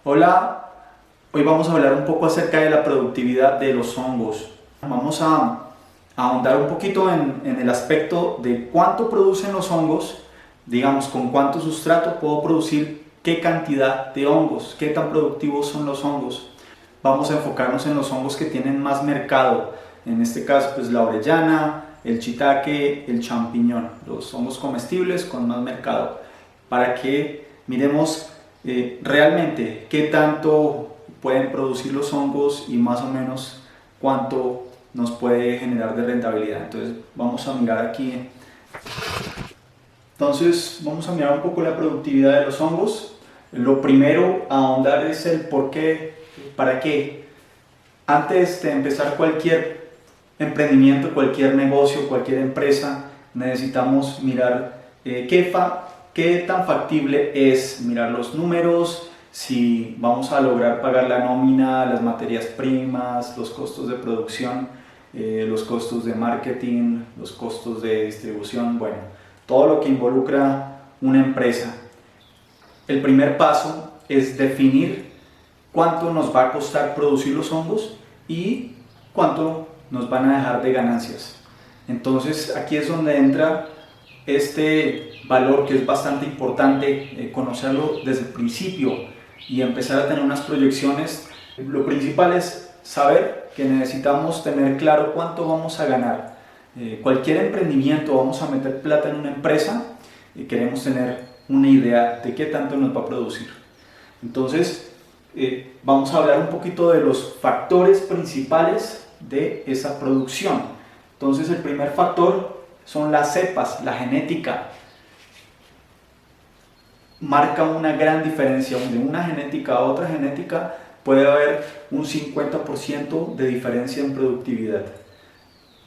Hola, hoy vamos a hablar un poco acerca de la productividad de los hongos. Vamos a ahondar un poquito en el aspecto de cuánto producen los hongos, digamos, con cuánto sustrato puedo producir qué cantidad de hongos, qué tan productivos son los hongos. Vamos a enfocarnos en los hongos que tienen más mercado, en este caso pues la orellana, el shiitake, el champiñón, los hongos comestibles con más mercado, para que miremos realmente qué tanto pueden producir los hongos y más o menos cuánto nos puede generar de rentabilidad. Entonces vamos a mirar aquí. Entonces vamos a mirar un poco la productividad de los hongos. Lo primero a ahondar es el por qué, para qué. Antes de empezar cualquier emprendimiento, cualquier negocio, cualquier empresa, necesitamos mirar qué tan factible es, mirar los números, si vamos a lograr pagar la nómina, las materias primas, los costos de producción, los costos de marketing, los costos de distribución, bueno, todo lo que involucra una empresa. El primer paso es definir cuánto nos va a costar producir los hongos y cuánto nos van a dejar de ganancias. Entonces aquí es donde entra este valor que es bastante importante, conocerlo desde el principio y empezar a tener unas proyecciones. Lo principal es saber que necesitamos tener claro cuánto vamos a ganar. Cualquier emprendimiento, vamos a meter plata en una empresa y queremos tener una idea de qué tanto nos va a producir. Entonces vamos a hablar un poquito de los factores principales de esa producción. Entonces el primer factor son las cepas, la genética. Marca una gran diferencia, de una genética a otra genética puede haber un 50% de diferencia en productividad.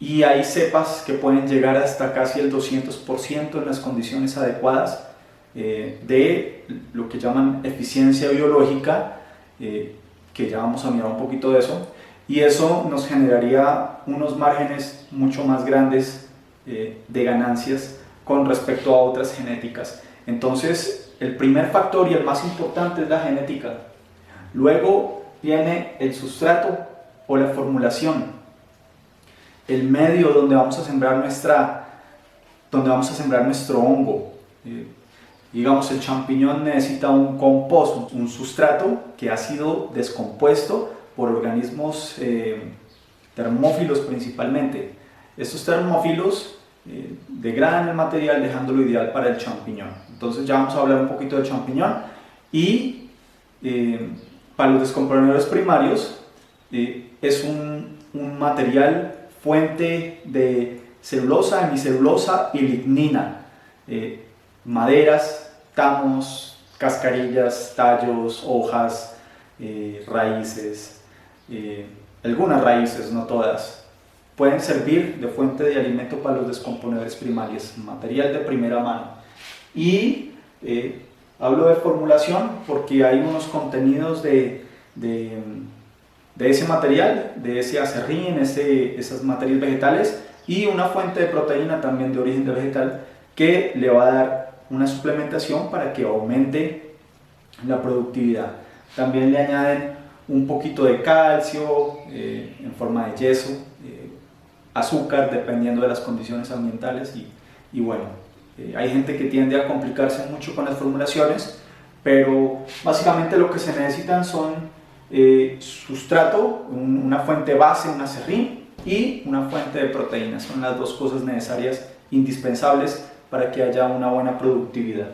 Y hay cepas que pueden llegar hasta casi el 200% en las condiciones adecuadas de lo que llaman eficiencia biológica, que ya vamos a mirar un poquito de eso, y eso nos generaría unos márgenes mucho más grandes de ganancias con respecto a otras genéticas. Entonces, el primer factor y el más importante es la genética. Luego viene el sustrato o la formulación, el medio donde vamos a sembrar nuestro hongo. Digamos, el champiñón necesita un compost, un sustrato que ha sido descompuesto por organismos termófilos principalmente. Estos termófilos degradan el material dejándolo ideal para el champiñón. Entonces ya vamos a hablar un poquito del champiñón. Y para los descomponedores primarios es un material fuente de celulosa, hemicelulosa y lignina, maderas, tamos, cascarillas, tallos, hojas, raíces, algunas raíces, no todas, pueden servir de fuente de alimento para los descomponedores primarios, material de primera mano. Y hablo de formulación porque hay unos contenidos de ese material, de ese acerrín, esas materias vegetales, y una fuente de proteína también de origen de vegetal que le va a dar una suplementación para que aumente la productividad. También le añaden un poquito de calcio en forma de yeso, azúcar dependiendo de las condiciones ambientales y bueno, hay gente que tiende a complicarse mucho con las formulaciones, pero básicamente lo que se necesitan son sustrato, una fuente base, un acerrín, y una fuente de proteínas. Son las dos cosas necesarias, indispensables para que haya una buena productividad.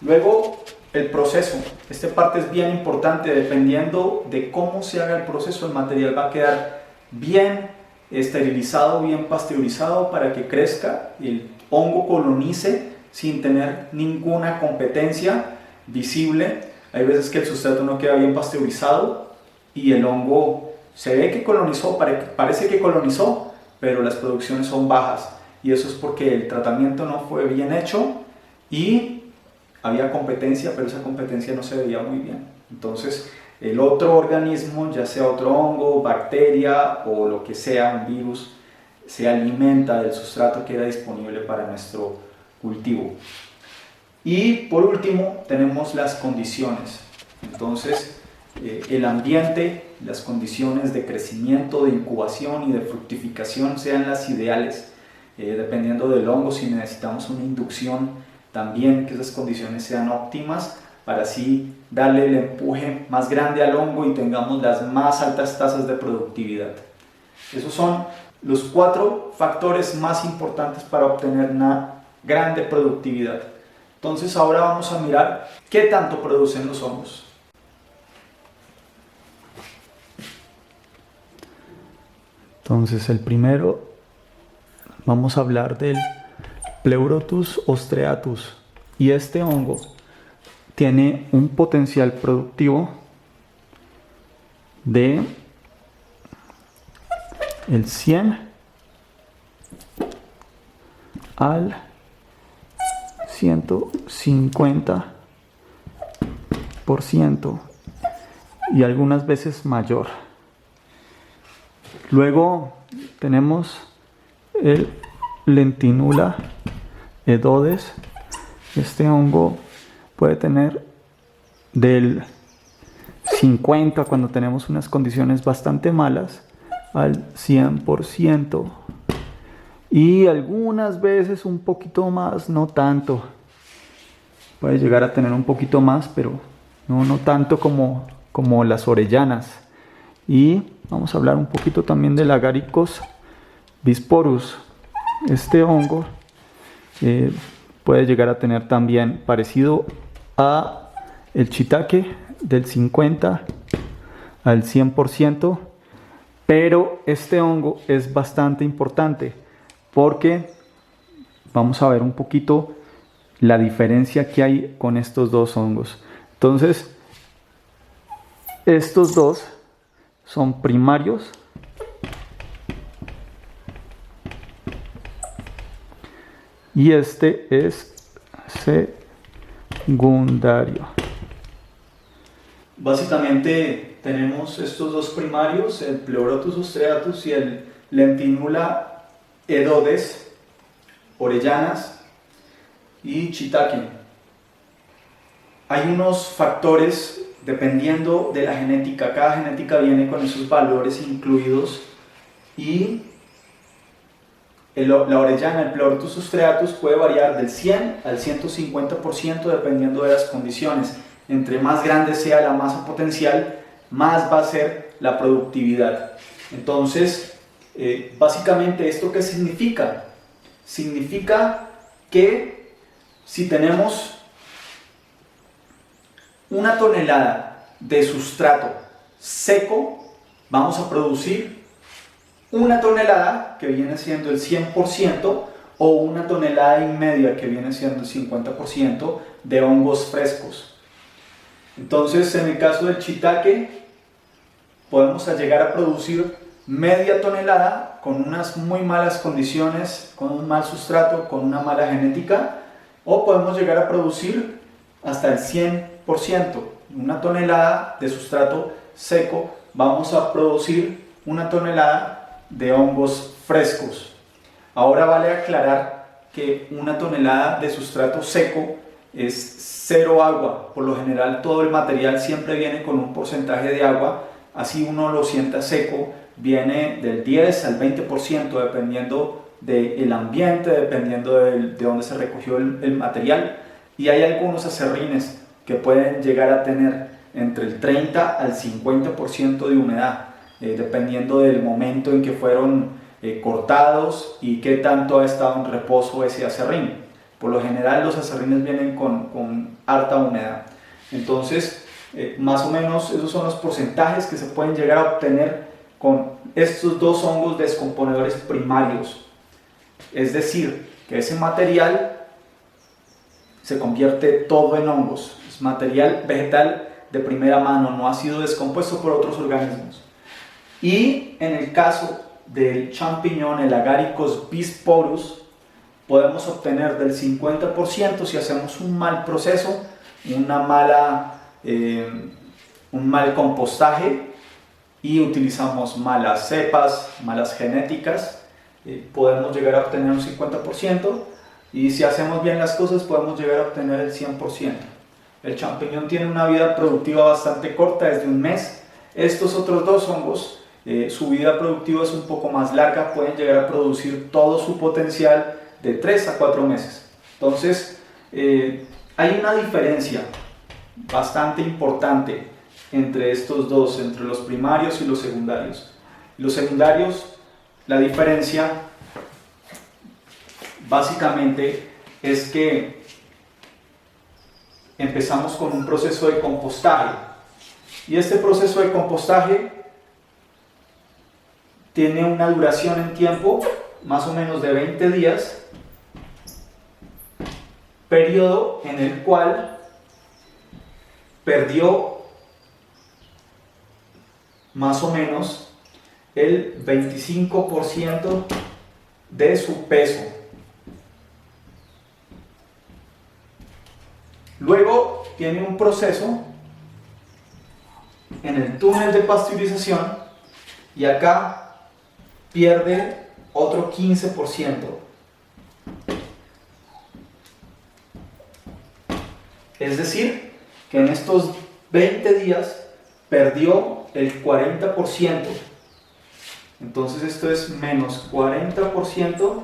Luego, el proceso. Esta parte es bien importante. Dependiendo de cómo se haga el proceso, el material va a quedar bien esterilizado, bien pasteurizado para que crezca, el hongo colonice sin tener ninguna competencia visible. Hay veces que el sustrato no queda bien pasteurizado y el hongo se ve que colonizó, parece que colonizó, pero las producciones son bajas, y eso es porque el tratamiento no fue bien hecho y había competencia, pero esa competencia no se veía muy bien. Entonces el otro organismo, ya sea otro hongo, bacteria o lo que sea, un virus, se alimenta del sustrato que era disponible para nuestro cultivo. Y por último tenemos las condiciones. Entonces, el ambiente, las condiciones de crecimiento, de incubación y de fructificación sean las ideales, dependiendo del hongo. Si necesitamos una inducción, también que esas condiciones sean óptimas para así darle el empuje más grande al hongo y tengamos las más altas tasas de productividad. Esos son los 4 factores más importantes para obtener una grande productividad. Entonces ahora vamos a mirar qué tanto producen los hongos. Entonces el primero, vamos a hablar del Pleurotus ostreatus, y este hongo tiene un potencial productivo de el 100 al 150% y algunas veces mayor. Luego tenemos el Lentinula edodes. Este hongo puede tener del 50 cuando tenemos unas condiciones bastante malas al 100% y algunas veces un poquito más, no tanto. Puede llegar a tener un poquito más, pero no tanto como las orellanas. Y vamos a hablar un poquito también del Agaricus bisporus. Este hongo puede llegar a tener también, parecido a el shiitake, del 50 al 100%, pero este hongo es bastante importante porque vamos a ver un poquito la diferencia que hay con estos dos hongos. Entonces, estos dos son primarios y este es secundario. Básicamente tenemos estos dos primarios, el Pleurotus ostreatus y el Lentinula edodes, orellanas y shiitake. Hay unos factores dependiendo de la genética. Cada genética viene con esos valores incluidos y la orellana, el Pleurotus ostreatus, puede variar del 100 al 150% dependiendo de las condiciones. Entre más grande sea la masa potencial, más va a ser la productividad. Entonces, básicamente, ¿esto qué significa? Significa que si tenemos una tonelada de sustrato seco, vamos a producir una tonelada que viene siendo el 100% o una tonelada y media que viene siendo el 50% de hongos frescos. Entonces, en el caso del shiitake, podemos llegar a producir media tonelada con unas muy malas condiciones, con un mal sustrato, con una mala genética, o podemos llegar a producir hasta el 100%. Una tonelada de sustrato seco, vamos a producir una tonelada de hongos frescos. Ahora vale aclarar que una tonelada de sustrato seco es cero agua. Por lo general todo el material siempre viene con un porcentaje de agua, así uno lo sienta seco, viene del 10 al 20% dependiendo del ambiente, dependiendo de dónde se recogió el material, y hay algunos aserrines que pueden llegar a tener entre el 30 al 50% de humedad, dependiendo del momento en que fueron cortados y qué tanto ha estado en reposo ese aserrín. Por lo general los aserrines vienen con harta humedad. Entonces, más o menos esos son los porcentajes que se pueden llegar a obtener con estos dos hongos descomponedores primarios. Es decir, que ese material se convierte todo en hongos. Es material vegetal de primera mano, no ha sido descompuesto por otros organismos. Y en el caso del champiñón, el Agaricus bisporus, podemos obtener del 50% si hacemos un mal proceso, un mal compostaje y utilizamos malas cepas, malas genéticas, podemos llegar a obtener un 50%, y si hacemos bien las cosas podemos llegar a obtener el 100%. El champiñón tiene una vida productiva bastante corta, es de un mes. Estos otros dos hongos, su vida productiva es un poco más larga, pueden llegar a producir todo su potencial de 3 a 4 meses. Entonces, hay una diferencia bastante importante entre estos dos, entre los primarios y los secundarios. Los secundarios, la diferencia básicamente es que empezamos con un proceso de compostaje, y este proceso de compostaje tiene una duración en tiempo más o menos de 20 días, periodo en el cual perdió más o menos el 25% de su peso. Luego tiene un proceso en el túnel de pasteurización y acá pierde otro 15%. Es decir, que en estos 20 días perdió el 40%. Entonces esto es menos 40%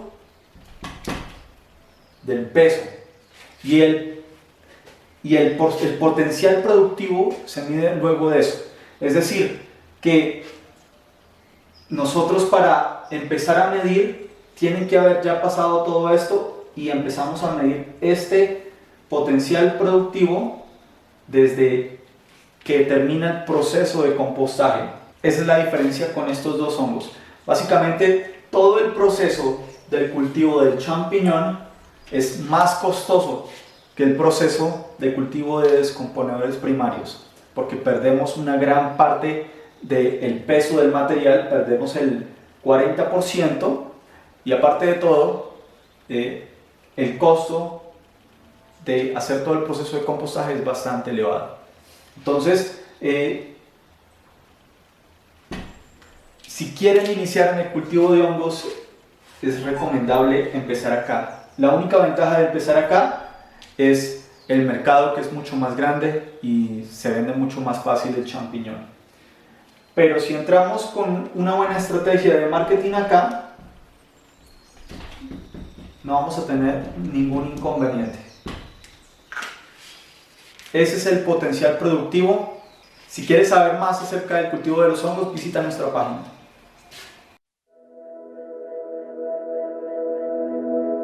del peso. Y el potencial productivo se mide luego de eso. Es decir, que nosotros, para empezar a medir, tienen que haber ya pasado todo esto, y empezamos a medir este potencial productivo desde que termina el proceso de compostaje. Esa es la diferencia con estos dos hongos. Básicamente, todo el proceso del cultivo del champiñón es más costoso que el proceso de cultivo de descomponedores primarios, porque perdemos una gran parte del peso del material, perdemos el 40%, y aparte de todo, el costo de hacer todo el proceso de compostaje es bastante elevado. Entonces, si quieren iniciar en el cultivo de hongos, es recomendable empezar acá. La única ventaja de empezar acá es el mercado, que es mucho más grande y se vende mucho más fácil el champiñón. Pero si entramos con una buena estrategia de marketing acá, no vamos a tener ningún inconveniente. Ese es el potencial productivo. Si quieres saber más acerca del cultivo de los hongos, visita nuestra página.